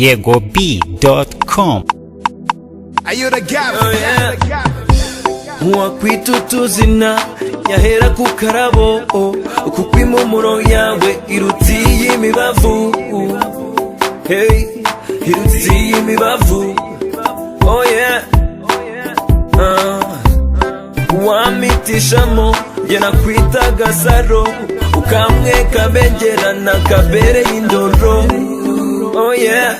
YegoB.com. Wakwita utuzina yahera ku karabo, kuko impumuro yawe irutiye imibavu. Hey, irutiye imibavu. Oh yeah. Wamitishamo jye nakwita Gasaro, ukamwe kabengerana kabereye indoro. Oh yeah,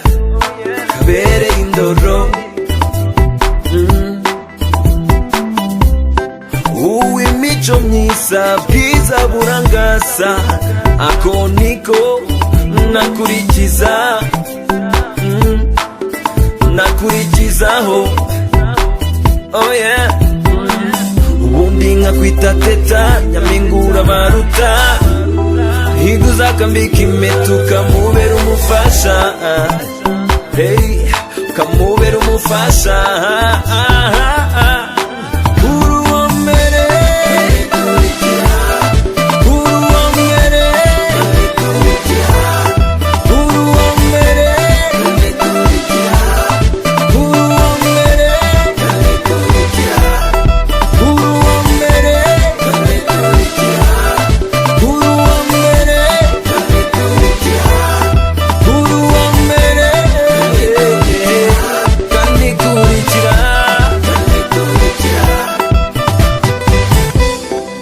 kabereye indoro. Uw'imico myiza bwiza burangasa, ako niko nakurikiza, nakurikizaho. Oh yeah. Ubundi nkakwita teta nyamingura baruta, higuza akambika impeta ukamubera umufasha. Hey, ukamubera umufasha.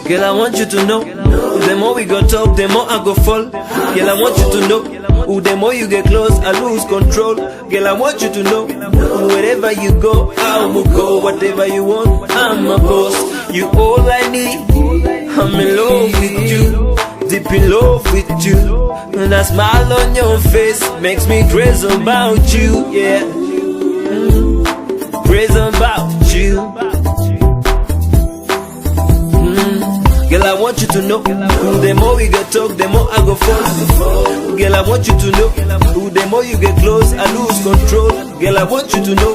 Girl, I want you to know, the more we go talk, the more I go fall. Girl, I want you to know, the more you get close, I lose control. Girl, I want you to know, wherever you go, I will go. Whatever you want, I'm a boss. You all I need, I'm in love with you, deep in love with you. And that smile on your face makes me crazy about you, yeah. Crazy about you. Girl, I want you to know, the more we get talk, the more I go fall. Girl, I want you to know, the more you get close, I lose control. Girl, I want you to know,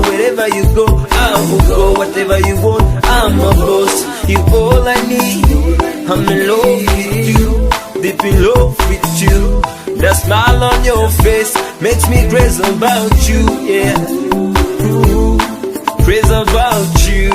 wherever you go, I will go. Whatever you want, I'm a boss. You all I need, I'm in love with you, deep in love with you. That smile on your face makes me crazy about you, yeah. Crazy about you.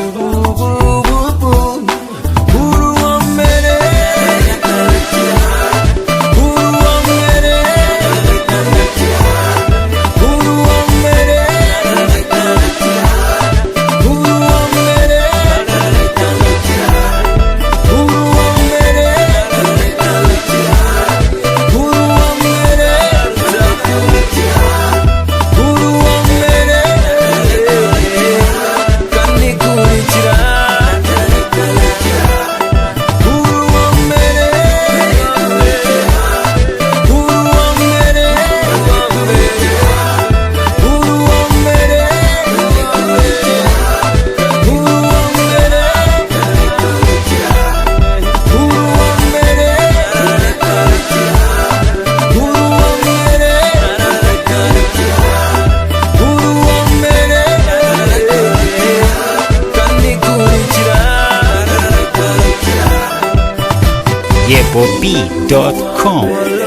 YegoB.com.